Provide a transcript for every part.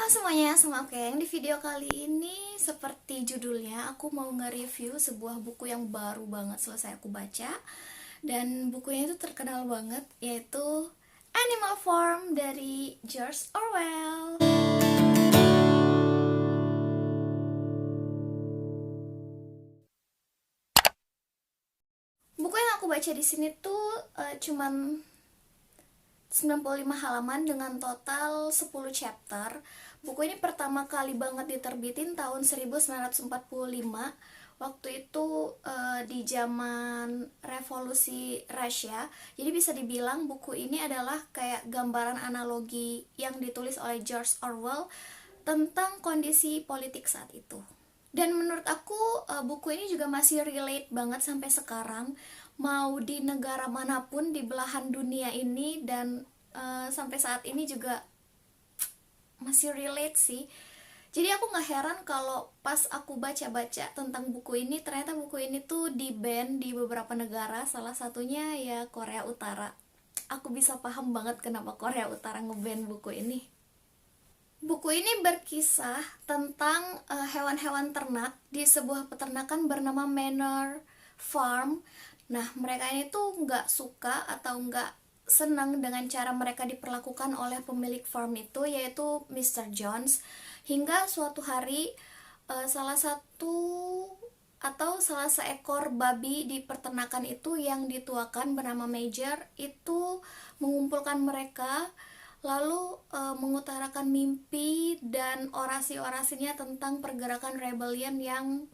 Halo semuanya, sama aku yang di video kali ini seperti judulnya aku mau nge-review sebuah buku yang baru banget selesai aku baca. Dan bukunya itu terkenal banget, yaitu Animal Farm dari George Orwell. Buku yang aku baca di sini tuh cuman 95 halaman dengan total 10 chapter. Buku ini pertama kali banget diterbitin tahun 1945. Waktu itu di zaman revolusi Rusia. Jadi bisa dibilang buku ini adalah kayak gambaran analogi yang ditulis oleh George Orwell tentang kondisi politik saat itu. Dan menurut aku buku ini juga masih relate banget sampai sekarang, mau di negara manapun di belahan dunia ini, dan sampai saat ini juga masih relate sih. Jadi aku gak heran kalau pas aku baca-baca tentang buku ini, ternyata buku ini tuh di-ban di beberapa negara, salah satunya ya Korea Utara. Aku bisa paham banget kenapa Korea Utara nge-ban buku ini. Buku ini berkisah tentang hewan-hewan ternak di sebuah peternakan bernama Manor Farm. Nah, mereka ini tuh nggak suka atau nggak senang dengan cara mereka diperlakukan oleh pemilik farm itu, yaitu Mr. Jones. Hingga suatu hari salah satu atau salah seekor babi di peternakan itu yang dituakan bernama Major itu mengumpulkan mereka, lalu mengutarakan mimpi dan orasi-orasinya tentang pergerakan rebellion yang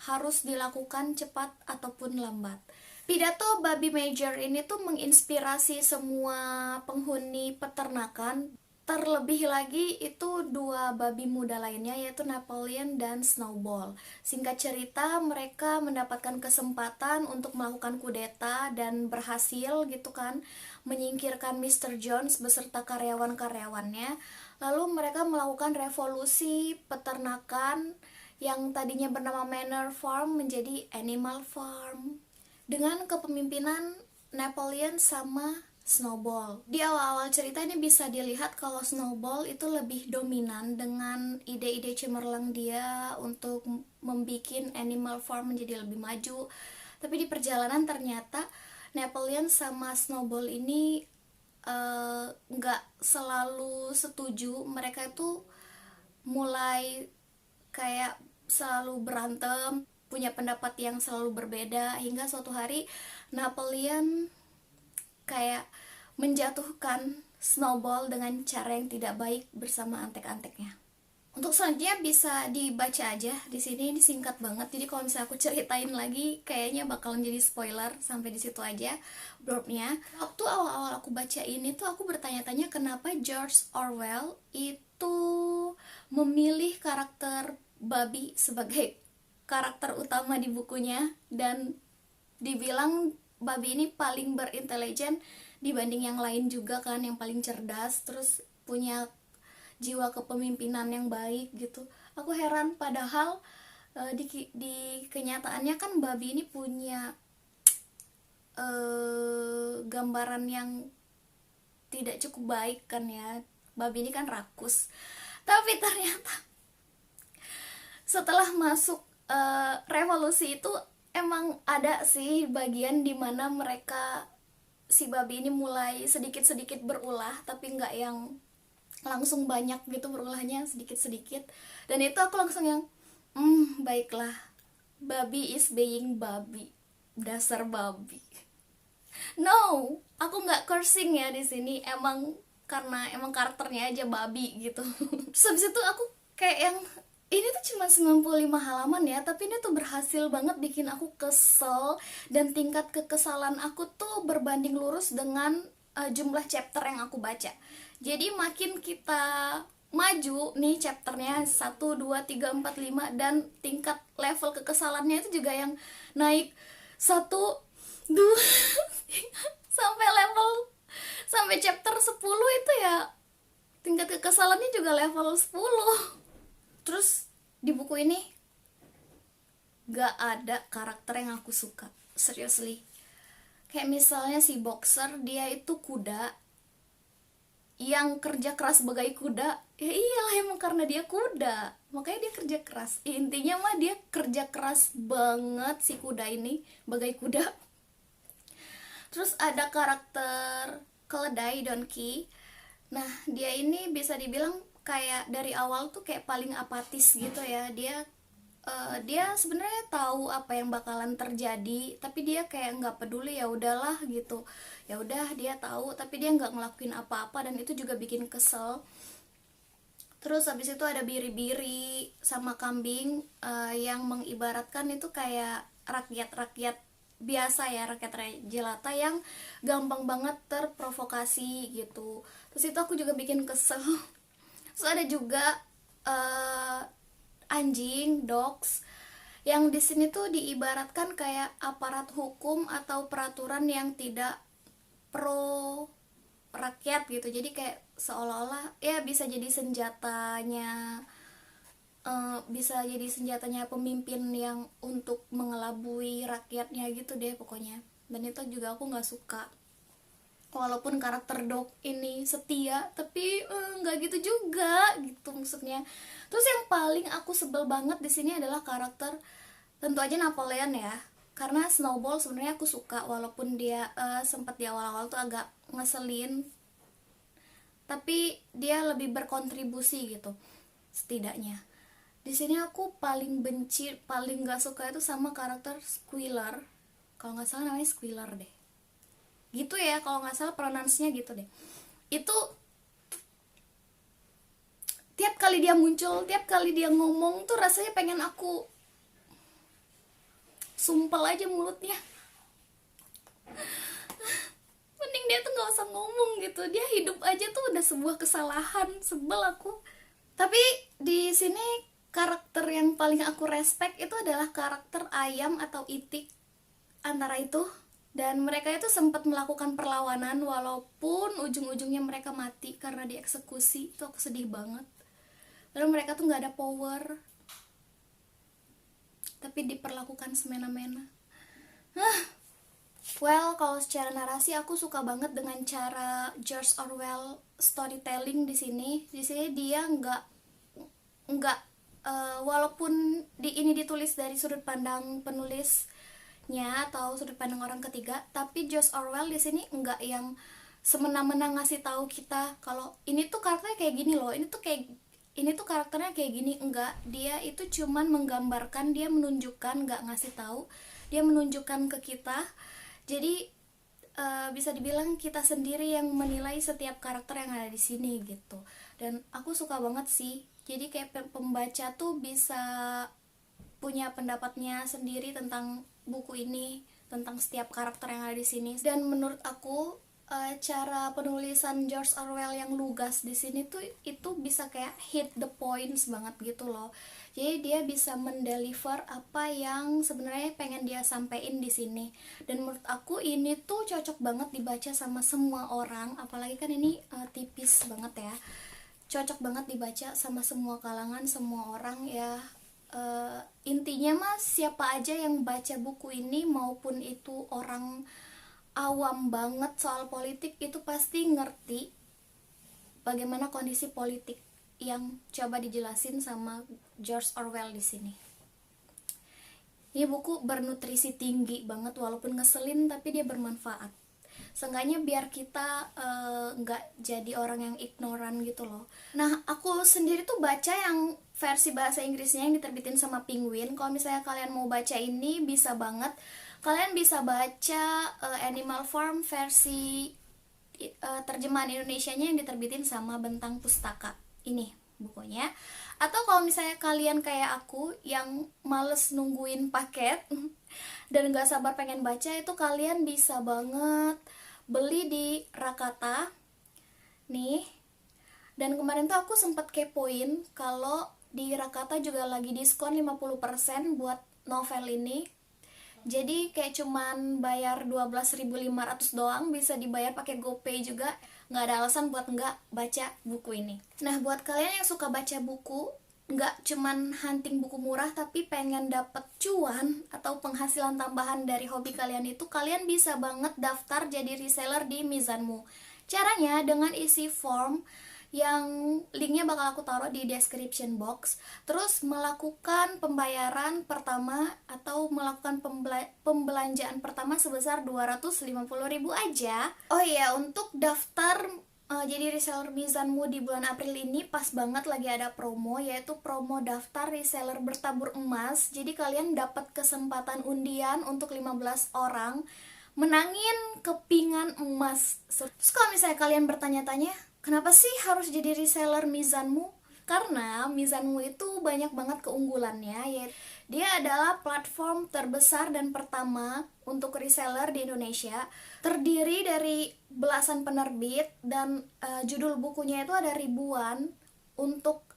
harus dilakukan cepat ataupun lambat. Pidato babi Major ini tuh menginspirasi semua penghuni peternakan. Terlebih lagi itu dua babi muda lainnya, yaitu Napoleon dan Snowball. Singkat cerita, mereka mendapatkan kesempatan untuk melakukan kudeta dan berhasil gitu kan, menyingkirkan Mr. Jones beserta karyawan-karyawannya. Lalu mereka melakukan revolusi peternakan yang tadinya bernama Manor Farm menjadi Animal Farm dengan kepemimpinan Napoleon sama Snowball. Di awal-awal cerita ini bisa dilihat kalau Snowball itu lebih dominan dengan ide-ide cemerlang dia untuk membuat Animal Farm menjadi lebih maju. Tapi di perjalanan ternyata Napoleon sama Snowball ini nggak selalu setuju. Mereka itu mulai kayak selalu berantem, punya pendapat yang selalu berbeda, hingga suatu hari Napoleon kayak menjatuhkan Snowball dengan cara yang tidak baik bersama antek-anteknya. Untuk selanjutnya bisa dibaca aja di sini, ini singkat banget. Jadi kalau misalnya aku ceritain lagi kayaknya bakalan jadi spoiler, sampai di situ aja blurbnya. Waktu awal-awal aku baca ini tuh aku bertanya-tanya kenapa George Orwell itu memilih karakter babi sebagai karakter utama di bukunya, dan dibilang babi ini paling berintelijen dibanding yang lain juga kan, yang paling cerdas, terus punya jiwa kepemimpinan yang baik gitu. Aku heran, padahal di kenyataannya kan babi ini punya gambaran yang tidak cukup baik kan ya. Babi ini kan rakus. Tapi ternyata setelah masuk revolusi itu emang ada sih bagian dimana mereka, si babi ini mulai sedikit-sedikit berulah, tapi nggak yang langsung banyak gitu berulahnya, sedikit-sedikit. Dan itu aku langsung yang baiklah, babi is being babi, dasar babi. No, aku nggak cursing ya di sini, emang karena emang karakternya aja babi gitu. Terus habis itu aku kayak yang ini tuh cuma 95 halaman ya, tapi ini tuh berhasil banget bikin aku kesel, dan tingkat kekesalan aku tuh berbanding lurus dengan jumlah chapter yang aku baca. Jadi makin kita maju nih chapternya 1, 2, 3, 4, 5, dan tingkat level kekesalannya itu juga yang naik 1, 2 sampai level, sampai chapter 10 itu ya tingkat kekesalannya juga level 10. Terus di buku ini gak ada karakter yang aku suka, seriously. Kayak misalnya si boxer, dia itu kuda yang kerja keras bagai kuda. Ya iyalah, emang karena dia kuda makanya dia kerja keras. Intinya mah dia kerja keras banget si kuda ini, bagai kuda. Terus ada karakter keledai Donkey. Nah, dia ini bisa dibilang kayak dari awal tuh kayak paling apatis gitu ya. Dia sebenarnya tahu apa yang bakalan terjadi, tapi dia kayak nggak peduli, ya udahlah gitu. Ya udah, dia tahu tapi dia nggak ngelakuin apa-apa, dan itu juga bikin kesel. Terus habis itu ada biri-biri sama kambing, yang mengibaratkan itu kayak rakyat-rakyat biasa ya, rakyat jelata yang gampang banget terprovokasi gitu. Terus itu aku juga bikin kesel. Terus ada juga eh, anjing, dogs, yang di sini tuh diibaratkan kayak aparat hukum atau peraturan yang tidak pro rakyat gitu. Jadi kayak seolah-olah ya bisa jadi senjatanya pemimpin yang untuk mengelabui rakyatnya gitu deh pokoknya. Dan itu juga aku nggak suka. Walaupun karakter dog ini setia, tapi nggak gitu juga gitu maksudnya. Terus yang paling aku sebel banget di sini adalah karakter, tentu aja Napoleon ya. Karena Snowball sebenarnya aku suka, walaupun dia sempat di awal-awal tuh agak ngeselin, tapi dia lebih berkontribusi gitu setidaknya. Di sini aku paling benci, paling gak suka itu sama karakter Squealer. Kalau nggak salah namanya Squealer deh. Gitu ya, kalau nggak salah pronounce-nya gitu deh. Itu tiap kali dia muncul, tiap kali dia ngomong tuh rasanya pengen aku sumpel aja mulutnya. Mending dia tuh nggak usah ngomong gitu. Dia hidup aja tuh udah sebuah kesalahan. Sebel aku. Tapi di sini karakter yang paling aku respect itu adalah karakter ayam atau itik, antara itu. Dan mereka itu sempat melakukan perlawanan walaupun ujung-ujungnya mereka mati karena dieksekusi. Itu aku sedih banget. Lalu mereka tuh nggak ada power, tapi diperlakukan semena-mena. Well, kalau secara narasi aku suka banget dengan cara George Orwell storytelling di sini. Di sini dia nggak walaupun ini ditulis dari sudut pandang penulisnya atau sudut pandang orang ketiga, tapi George Orwell di sini nggak yang semena-mena ngasih tahu kita kalau ini tuh karakternya kayak gini loh, ini tuh karakternya kayak gini. Enggak, dia itu cuman menggambarkan, dia menunjukkan, nggak ngasih tahu, dia menunjukkan ke kita. Jadi bisa dibilang kita sendiri yang menilai setiap karakter yang ada di sini gitu. Dan aku suka banget sih, jadi kayak pembaca tuh bisa punya pendapatnya sendiri tentang buku ini, tentang setiap karakter yang ada di sini. Dan menurut aku cara penulisan George Orwell yang lugas di sini tuh itu bisa kayak hit the points banget gitu loh. Jadi dia bisa mendeliver apa yang sebenarnya pengen dia sampein di sini. Dan menurut aku ini tuh cocok banget dibaca sama semua orang, apalagi kan ini tipis banget ya. Cocok banget dibaca sama semua kalangan, semua orang ya. Intinya mah siapa aja yang baca buku ini, maupun itu orang awam banget soal politik, itu pasti ngerti bagaimana kondisi politik yang coba dijelasin sama George Orwell di sini. Ini buku bernutrisi tinggi banget, walaupun ngeselin tapi dia bermanfaat. Seenggaknya biar kita nggak jadi orang yang ignoran gitu loh. Nah, aku sendiri tuh baca yang versi bahasa Inggrisnya yang diterbitin sama Penguin. Kalau misalnya kalian mau baca ini, bisa banget. Kalian bisa baca Animal Farm versi terjemahan Indonesianya yang diterbitin sama Bentang Pustaka. Ini bukunya. Atau kalau misalnya kalian kayak aku yang males nungguin paket dan gak sabar pengen baca, itu kalian bisa banget beli di Rakata nih. Dan kemarin tuh aku sempat kepoin kalau di Rakata juga lagi diskon 50% buat novel ini. Jadi kayak cuman bayar 12.500 doang, bisa dibayar pakai GoPay juga. Nggak ada alasan buat nggak baca buku ini. Nah, buat kalian yang suka baca buku, nggak cuman hunting buku murah tapi pengen dapet cuan atau penghasilan tambahan dari hobi kalian itu, kalian bisa banget daftar jadi reseller di Mizanmu. Caranya dengan isi form yang linknya bakal aku taruh di description box. Terus melakukan pembayaran pertama atau melakukan pembelanjaan pertama sebesar 250.000 aja. Oh iya, untuk daftar jadi reseller Mizanmu di bulan April ini pas banget lagi ada promo, yaitu promo daftar reseller bertabur emas. Jadi kalian dapat kesempatan undian untuk 15 orang menangin kepingan emas. Terus kalau misalnya kalian bertanya-tanya, kenapa sih harus jadi reseller Mizanmu? Karena Mizanmu itu banyak banget keunggulannya, yaitu dia adalah platform terbesar dan pertama untuk reseller di Indonesia. Terdiri dari belasan penerbit dan judul bukunya itu ada ribuan, untuk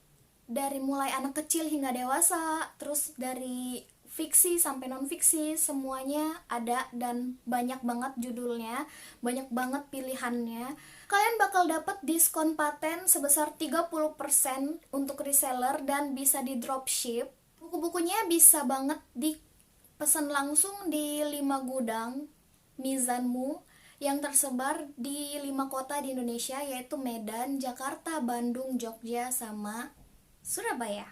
dari mulai anak kecil hingga dewasa, terus dari fiksi sampai non fiksi semuanya ada, dan banyak banget judulnya, banyak banget pilihannya. Kalian bakal dapat diskon paten sebesar 30% untuk reseller dan bisa di dropship. Buku-bukunya bisa banget dipesan langsung di 5 gudang Mizanmu yang tersebar di 5 kota di Indonesia, yaitu Medan, Jakarta, Bandung, Jogja, sama Surabaya.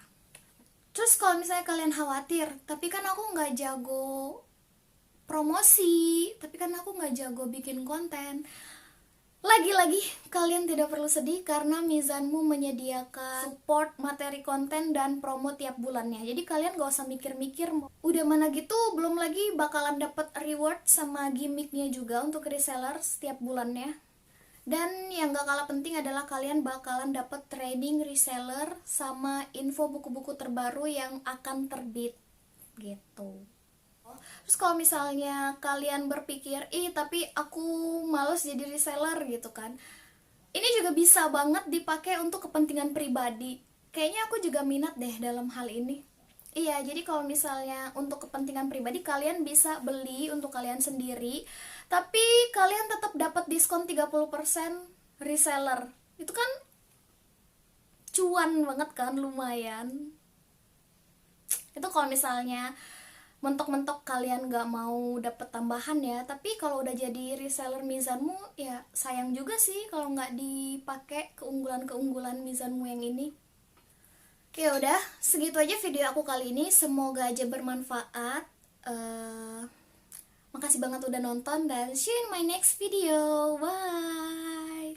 Terus kalau misalnya kalian khawatir, tapi kan aku nggak jago promosi, tapi kan aku nggak jago bikin konten, lagi-lagi kalian tidak perlu sedih karena Mizanmu menyediakan support materi konten dan promo tiap bulannya. Jadi kalian gak usah mikir-mikir udah mana gitu, belum lagi bakalan dapat reward sama gimmicknya juga untuk reseller setiap bulannya. Dan yang gak kalah penting adalah kalian bakalan dapat training reseller sama info buku-buku terbaru yang akan terbit gitu. Terus kalau misalnya kalian berpikir, tapi aku males jadi reseller gitu kan, ini juga bisa banget dipakai untuk kepentingan pribadi. Kayaknya aku juga minat deh dalam hal ini. Iya, jadi kalau misalnya untuk kepentingan pribadi, kalian bisa beli untuk kalian sendiri, tapi kalian tetap dapat diskon 30% reseller. Itu kan cuan banget kan, lumayan. Itu kalau misalnya mentok-mentok kalian gak mau dapet tambahan ya. Tapi kalau udah jadi reseller Mizanmu, ya sayang juga sih kalau nggak dipakai keunggulan-keunggulan Mizanmu yang ini. Oke, udah segitu aja video aku kali ini. Semoga aja bermanfaat. Makasih banget udah nonton, dan see you in my next video. Bye.